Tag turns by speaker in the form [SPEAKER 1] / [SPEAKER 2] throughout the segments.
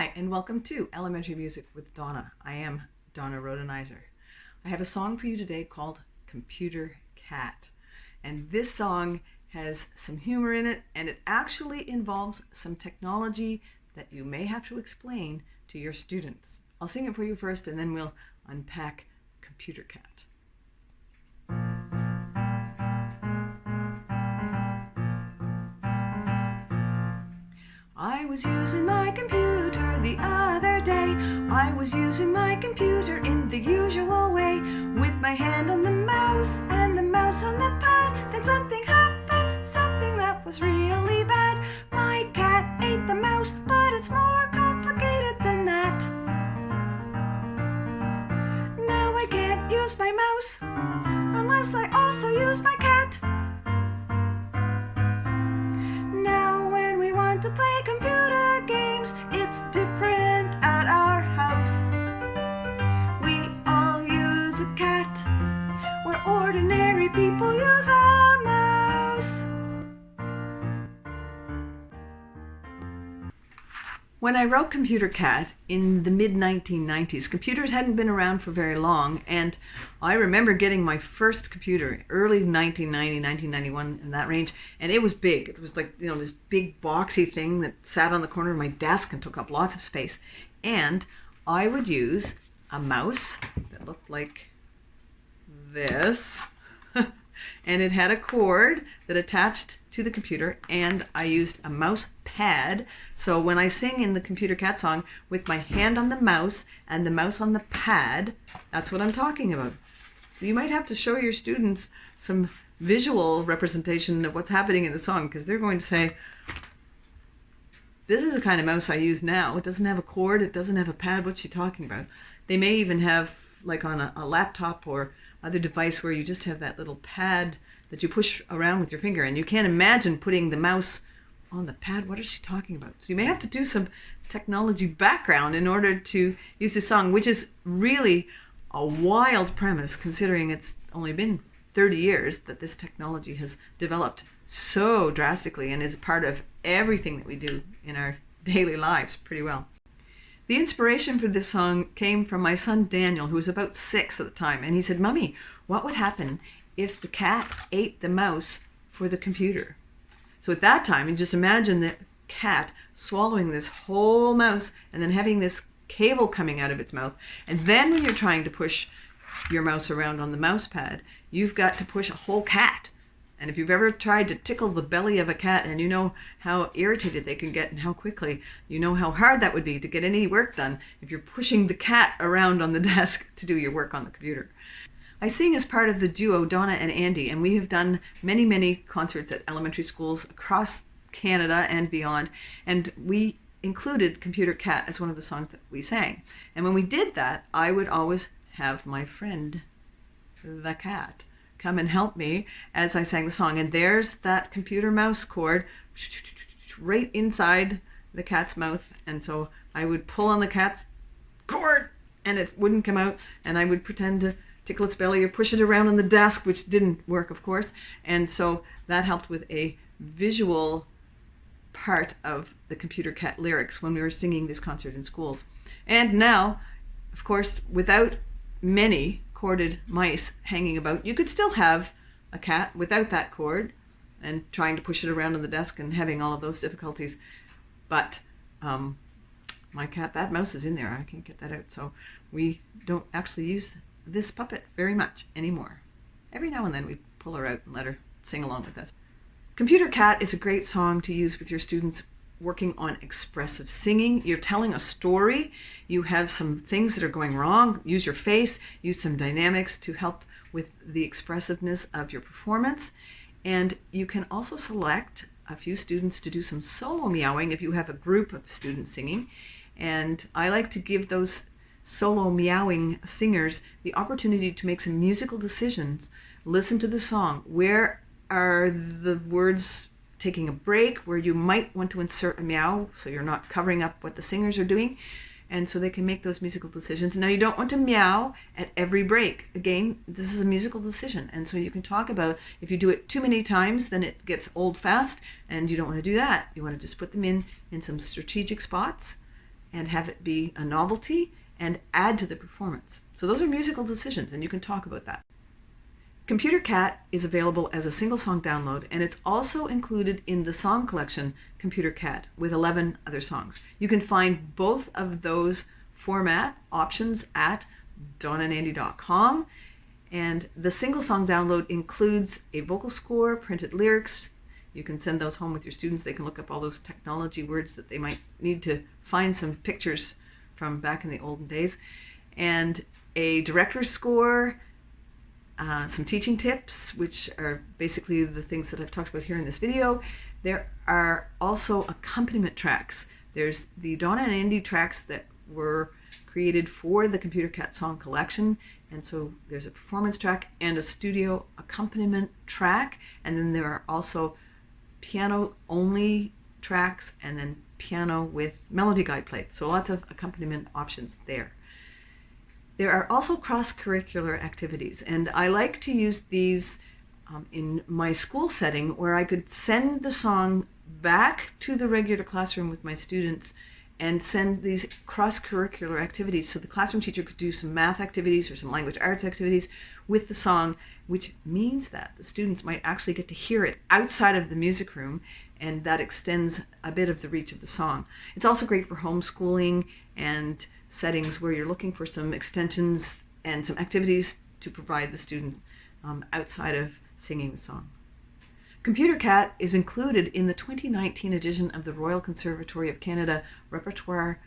[SPEAKER 1] Hi, and welcome to Elementary Music with Donna. I am Donna Rhodenizer. I have a song for you today called Computer Cat. And this song has some humor in it, and it actually involves some technology that you may have to explain to your students. I'll sing it for you first, and then we'll unpack Computer Cat. I was using my computer the other day. I was using my computer in the usual way, with my hand on the mouse and the mouse on the pad. Then something happened, something that was really bad. My cat ate the mouse, but it's more complicated than that. Now I can't use my mouse unless I also use my cat. Now when we want to play computer games, it's different at our house. We all use a cat, where ordinary people use a mouse. When I wrote Computer Cat in the mid-1990s, computers hadn't been around for very long, and I remember getting my first computer early 1990, 1991, in that range, and it was big. It was like, this big boxy thing that sat on the corner of my desk and took up lots of space. And I would use a mouse that looked like this, and it had a cord that attached to the computer, and I used a mouse pad. So when I sing in the Computer Cat song with my hand on the mouse and the mouse on the pad, that's what I'm talking about. So you might have to show your students some visual representation of what's happening in the song, because they're going to say, this is the kind of mouse I use now. It doesn't have a cord, it doesn't have a pad, what's she talking about? They may even have, like on a laptop or other device, where you just have that little pad that you push around with your finger, and you can't imagine putting the mouse on the pad. What is she talking about? So you may have to do some technology background in order to use this song, which is really a wild premise, considering it's only been 30 years that this technology has developed so drastically and is a part of everything that we do in our daily lives pretty well. The inspiration for this song came from my son Daniel, who was about 6 at the time, and he said, "Mummy, what would happen if the cat ate the mouse for the computer?" So at that time, you just imagine the cat swallowing this whole mouse and then having this cable coming out of its mouth. And then when you're trying to push your mouse around on the mouse pad, you've got to push a whole cat. And if you've ever tried to tickle the belly of a cat, and you know how irritated they can get and how quickly, you know how hard that would be to get any work done if you're pushing the cat around on the desk to do your work on the computer. I sing as part of the duo Donna and Andy, and we have done many, many concerts at elementary schools across Canada and beyond, and we included Computer Cat as one of the songs that we sang. And when we did that, I would always have my friend, the cat, come and help me as I sang the song. And there's that computer mouse cord right inside the cat's mouth. And so I would pull on the cat's cord and it wouldn't come out. And I would pretend to tickle its belly or push it around on the desk, which didn't work, of course. And so that helped with a visual part of the Computer Cat lyrics when we were singing this concert in schools. And now, of course, without many corded mice hanging about, you could still have a cat without that cord and trying to push it around on the desk and having all of those difficulties. But my cat, that mouse is in there. I can't get that out. So we don't actually use this puppet very much anymore. Every now and then we pull her out and let her sing along with us. Computer Cat is a great song to use with your students working on expressive singing. You're telling a story, you have some things that are going wrong, use your face, use some dynamics to help with the expressiveness of your performance. And you can also select a few students to do some solo meowing if you have a group of students singing. And I like to give those solo meowing singers the opportunity to make some musical decisions. Listen to the song. Where are the words taking a break, where you might want to insert a meow so you're not covering up what the singers are doing, and so they can make those musical decisions. Now, you don't want to meow at every break. Again, this is a musical decision, and so you can talk about, if you do it too many times, then it gets old fast, and you don't want to do that. You want to just put them in some strategic spots and have it be a novelty and add to the performance. So those are musical decisions, and you can talk about that. Computer Cat is available as a single song download, and it's also included in the song collection Computer Cat with 11 other songs. You can find both of those format options at donnaandy.com, and the single song download includes a vocal score, printed lyrics. You can send those home with your students. They can look up all those technology words that they might need to find some pictures from back in the olden days, and a director's score, some teaching tips, which are basically the things that I've talked about here in this video. There are also accompaniment tracks. There's the Donna and Andy tracks that were created for the Computer Cat song collection, and so there's a performance track and a studio accompaniment track, and then there are also piano only tracks and then piano with melody guide played. So lots of accompaniment options there. There are also cross-curricular activities, and I like to use these in my school setting where I could send the song back to the regular classroom with my students and send these cross-curricular activities. So the classroom teacher could do some math activities or some language arts activities with the song, which means that the students might actually get to hear it outside of the music room, and that extends a bit of the reach of the song. It's also great for homeschooling and settings where you're looking for some extensions and some activities to provide the student outside of singing the song. Computer Cat is included in the 2019 edition of the Royal Conservatory of Canada Repertoire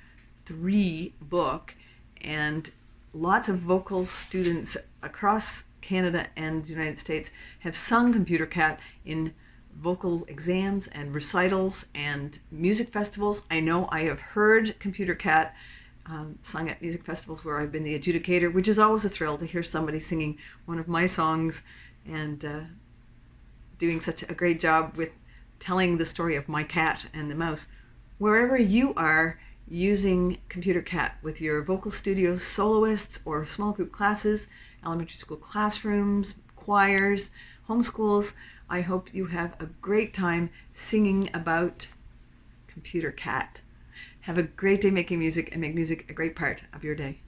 [SPEAKER 1] 3 book, and lots of vocal students across Canada and the United States have sung Computer Cat in vocal exams and recitals and music festivals. I know I have heard Computer Cat sung at music festivals where I've been the adjudicator, which is always a thrill to hear somebody singing one of my songs and doing such a great job with telling the story of my cat and the mouse. Wherever you are using Computer Cat with your vocal studio soloists or small group classes, elementary school classrooms, choirs, homeschools, I hope you have a great time singing about Computer Cat. Have a great day making music, and make music a great part of your day.